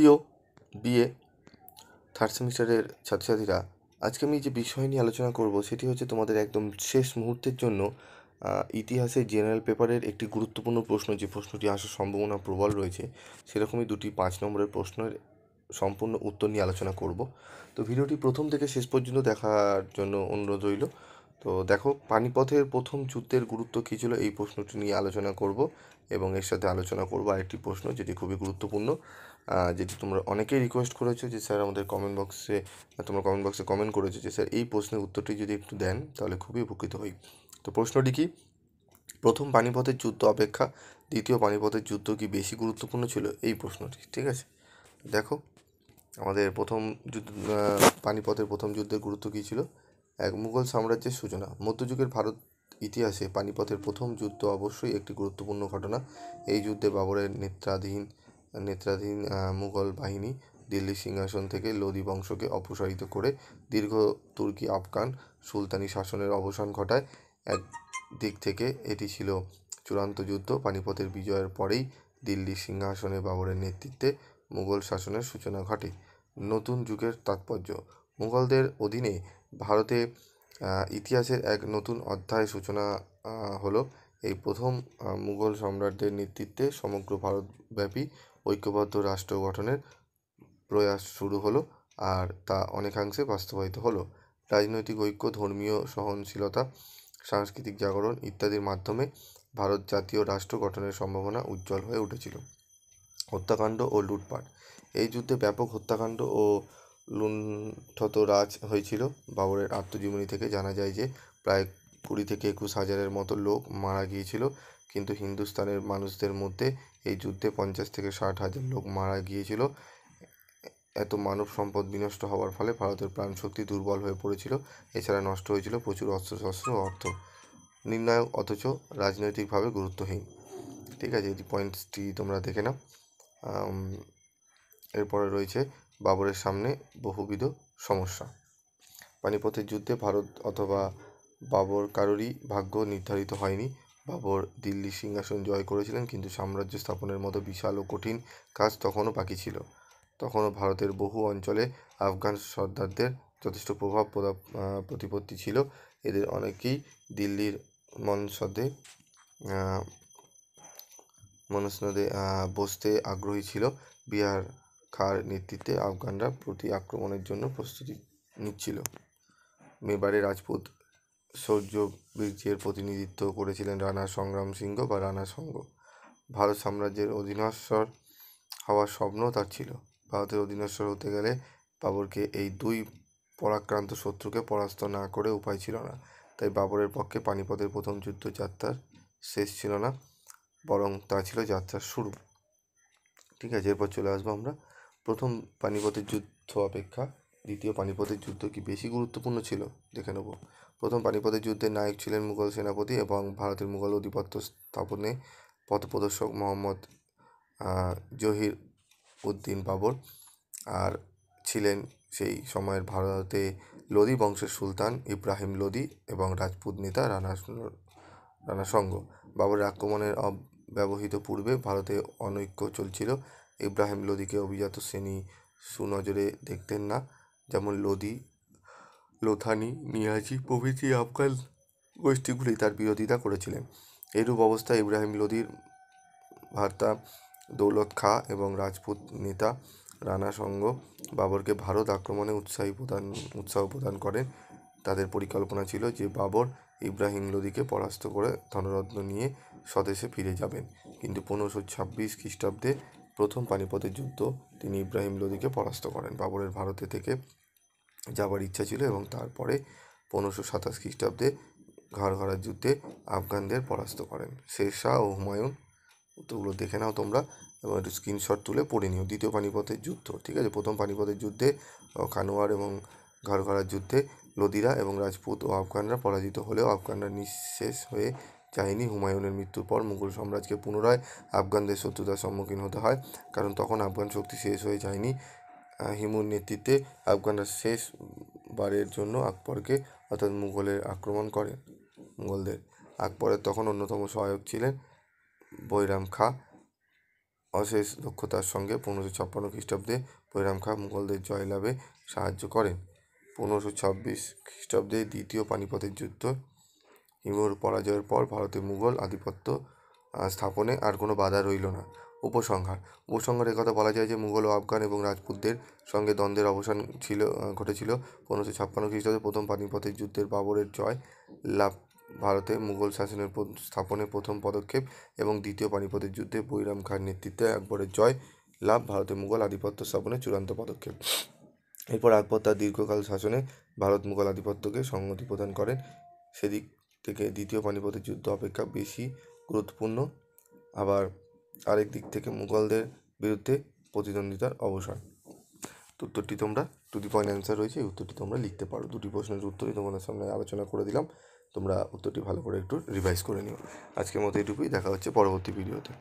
প্রিয় BA third সেমিস্টারের ছাত্রছাত্রীরা, আজকে আমি যে বিষয় নিয়ে আলোচনা করব সেটি হচ্ছে তোমাদের একদম শেষ মুহূর্তের জন্য ইতিহাসের জেনারেল পেপারের একটি গুরুত্বপূর্ণ প্রশ্ন, যে প্রশ্নটি আসার সম্ভাবনা প্রবল রয়েছে, সেরকমই দুটি 5 নম্বরের প্রশ্নের সম্পূর্ণ উত্তর নিয়ে আলোচনা করব। তো ভিডিওটি প্রথম থেকে শেষ পর্যন্ত দেখার জন্য অনুরোধ রইল। তো দেখো, পানিপথের প্রথম যুদ্ধের গুরুত্ব কী ছিল এই প্রশ্নটি নিয়ে আলোচনা করব, এবং এর সাথে আলোচনা করব আরেকটি প্রশ্ন যেটি খুবই গুরুত্বপূর্ণ, যেটি তোমরা অনেকেই রিকোয়েস্ট করেছো যে স্যার আমাদের তোমরা কমেন্ট বক্সে কমেন্ট করেছো যে স্যার এই প্রশ্নের উত্তরটি যদি একটু দেন তাহলে খুবই উপকৃত হই। তো প্রশ্নটি কি, প্রথম পানিপথের যুদ্ধ অপেক্ষা দ্বিতীয় পানিপথের যুদ্ধ কি বেশি গুরুত্বপূর্ণ ছিল, এই প্রশ্নটি। ঠিক আছে, দেখো আমাদের প্রথম যুদ্ধ, পানিপথের প্রথম যুদ্ধের গুরুত্ব কী ছিল। মুঘল সাম্রাজ্যের সূচনা। মধ্যযুগের ভারত ইতিহাসে পানিপথের প্রথম যুদ্ধ অবশ্যই একটি গুরুত্বপূর্ণ ঘটনা। এই যুদ্ধে বাবরের নেত্রাধীন মুঘল বাহিনী দিল্লি সিংহাসন থেকে লোদি বংশকে অপসারিত করে দীর্ঘ তুর্কি আফগান সুলতানি শাসনের অবসান ঘটায়। এক দিক থেকে এটি ছিল চূড়ান্ত যুদ্ধ। পানিপথের বিজয়ের পরেই দিল্লি সিংহাসনে বাবরের নেতৃত্বে মুঘল শাসনের সূচনা ঘটে। নতুন যুগের তাৎপর্য। মুঘলদের অধীনে ভারতে ইতিহাসের এক নতুন অধ্যায়ের সূচনা হলো। এই প্রথম মুঘল সম্রাটদের নেতৃত্বে সমগ্র ভারতব্যাপী ঐক্যবদ্ধ রাষ্ট্র গঠনের প্রয়াস শুরু হলো, আর তা অনেকাংশে বাস্তবায়িত হলো। রাজনৈতিক ঐক্য, ধর্মীয় সহনশীলতা, সাংস্কৃতিক জাগরণ ইত্যাদির মাধ্যমে ভারত জাতীয় রাষ্ট্র গঠনের সম্ভাবনা উজ্জ্বল হয়ে উঠেছিল। হত্যাকাণ্ড ও লুটপাট। এই যুদ্ধে ব্যাপক হত্যাকাণ্ড ও লুণ্ঠতরাজ হয়েছিল। বাবরের আত্মজীবনী থেকে জানা যায় যে প্রায় 20 থেকে 21 হাজারের মতো লোক মারা গিয়েছিল, কিন্তু হিন্দুস্তানের মানুষদের মধ্যে এই যুদ্ধে 50 থেকে 60 হাজার লোক মারা গিয়েছিল। এত মানব সম্পদ বিনষ্ট হওয়ার ফলে ভারতের প্রাণশক্তি দুর্বল হয়ে পড়েছিল। এছাড়া নষ্ট হয়েছিল প্রচুর অস্ত্রশস্ত্র ও অর্থ। নির্ণায়ক অথচ রাজনৈতিকভাবে গুরুত্বহীন। ঠিক আছে, এই পয়েন্টসটি তোমরা দেখে নাও। এরপরে রয়েছে বাবরের সামনে বহুবিধ সমস্যা। পানিপথের যুদ্ধে ভারত অথবা বাবর কারোরই ভাগ্য নির্ধারিত হয়নি। বাবর দিল্লি সিংহাসন জয় করেছিলেন, কিন্তু সাম্রাজ্য স্থাপনের মতো বিশাল ও কঠিন কাজ তখনও বাকি ছিল। তখনও ভারতের বহু অঞ্চলে আফগান সর্দারদের যথেষ্ট প্রতিপত্তি ছিল। এদের অনেকেই দিল্লির মনসদে বসতে আগ্রহী ছিল। বিহার খাঁর নেতৃত্বে আফগানরা প্রতি আক্রমণের জন্য প্রস্তুতি নিচ্ছিল। মেবারে রাজপুত শৌর্যবীর্যের প্রতিনিধিত্ব করেছিলেন রানা সংগ্রাম সিংহ বা রানা সঙ্গ। ভারত সাম্রাজ্যের অধীনস্থর হওয়ার স্বপ্ন তার ছিল। ভারতের অধীনস্থর হতে গেলে বাবরকে এই দুই পরাক্রান্ত শত্রুকে পরাস্ত না করে উপায় ছিল না। তাই বাবরের পক্ষে পানিপথের প্রথম যুদ্ধ যাত্রার শেষ ছিল না, বরং তা ছিল যাত্রার শুরু। ঠিক আছে, এরপর চলে আসবো আমরা প্রথম পানিপথের যুদ্ধ অপেক্ষা দ্বিতীয় পানিপথের যুদ্ধ কি বেশি গুরুত্বপূর্ণ ছিল, দেখে নেব। প্রথম পানিপথের যুদ্ধের নায়ক ছিলেন মুঘল সেনাপতি এবং ভারতের মুঘল আধিপত্য স্থাপনে পথপ্রদর্শক মোহাম্মদ জহির উদ্দিন বাবর, আর ছিলেন সেই সময়ের ভারতে লোদি বংশের সুলতান ইব্রাহিম লোদি এবং রাজপুত নেতা রানা সঙ্গ। বাবরের আক্রমণের ব্যবহৃত পূর্বে ভারতে অনৈক্য চলছিল। ইব্রাহিম লোদিকে অভিজাত শ্রেণী সুনজরে দেখতেন না, যেমন লোদি, লোথানি, নিয়াজি প্রভৃতি আফগান গোষ্ঠীগুলি তার বিরোধিতা করেছিলেন। এরূপ অবস্থায় ইব্রাহিম লোদির ভ্রাতা দৌলত খাঁ এবং রাজপুত নেতা রানা সঙ্গ বাবরকে ভারত আক্রমণে উৎসাহ প্রদান করেন। তাদের পরিকল্পনা ছিল যে বাবর ইব্রাহিম লোদিকে পরাস্ত করে ধনরত্ন নিয়ে স্বদেশে ফিরে যাবেন, কিন্তু 1526 খ্রিস্টাব্দে প্রথম পানিপথের যুদ্ধ তিনি ইব্রাহিম লোদিকে পরাস্ত করেন। বাবরের ভারতে থেকে যাবার ইচ্ছা ছিল এবং তারপরে 1527 খ্রিস্টাব্দে ঘাড়ঘরার যুদ্ধে আফগানদের পরাস্ত করেন। শের শাহ ও হুমায়ুন, ওগুলো দেখে নাও তোমরা এবং একটু স্ক্রিনশট তুলে পড়ে নিও। দ্বিতীয় পানিপথের যুদ্ধ। ঠিক আছে, প্রথম পানিপথের যুদ্ধে কানোয়ার এবং ঘাড়ঘরার যুদ্ধে লোদিরা এবং রাজপুত ও আফগানরা পরাজিত হলেও আফগানরা নিঃশেষ হয়ে যায়নি। হুমায়ুনের মৃত্যুর পর মুঘল সাম্রাজ্যকে পুনরায় আফগানদের শত্রুতার সম্মুখীন হতে হয়, কারণ তখন আফগান শক্তি শেষ হয়ে যায়নি। হিমুর নেতৃত্বে আফগানরা শেষবারের জন্য আকবরকে অর্থাৎ মুঘলের আক্রমণ করে। মুঘলদের আকবরের তখন অন্যতম সহায়ক ছিলেন বৈরাম খাঁ। অশেষ দক্ষতার সঙ্গে 1556 খ্রিস্টাব্দে বৈরাম খাঁ মুঘলদের জয়লাভে সাহায্য করেন। 1526 খ্রিস্টাব্দে দ্বিতীয় পানিপথের যুদ্ধ। হিমুর পরাজয়ের পর ভারতে মুঘল আধিপত্য স্থাপনে আর কোনো বাধা রইল না। উপসংহারে কথা বলা যায় যে মুঘল ও আফগান এবং রাজপুতদের সঙ্গে দ্বন্দ্বের অবসান ঘটেছিল 1556 খ্রিস্টাব্দে প্রথম পানিপথের যুদ্ধের বাবরের জয় লাভ ভারতে মুঘল শাসনের স্থাপনে প্রথম পদক্ষেপ, এবং দ্বিতীয় পানিপথের যুদ্ধে বৈরাম খাঁর নেতৃত্বে আকবরের জয় লাভ ভারতে মুঘল আধিপত্য স্থাপনের চূড়ান্ত পদক্ষেপ। এরপর আকবর তার দীর্ঘকাল শাসনে ভারত মুঘল আধিপত্যকে সংহতি প্রদান করেন। সেদিক থেকে দ্বিতীয় পানিপথের যুদ্ধ অপেক্ষা বেশি গুরুত্বপূর্ণ। আবার আরেক দিক থেকে মুঘলদের বিরুদ্ধে প্রতিদ্বন্দ্বিতার অবসান। উত্তরটি তোমরা টু দি পয়েন্ট অ্যান্সার রয়েছে, এই উত্তরটি তোমরা লিখতে পারো। দুটি প্রশ্নের উত্তরই তোমাদের সামনে আলোচনা করে দিলাম, তোমরা উত্তরটি ভালো করে একটু রিভাইজ করে নিও। আজকের মতো এটুকুই, দেখা হচ্ছে পরবর্তী ভিডিওতে।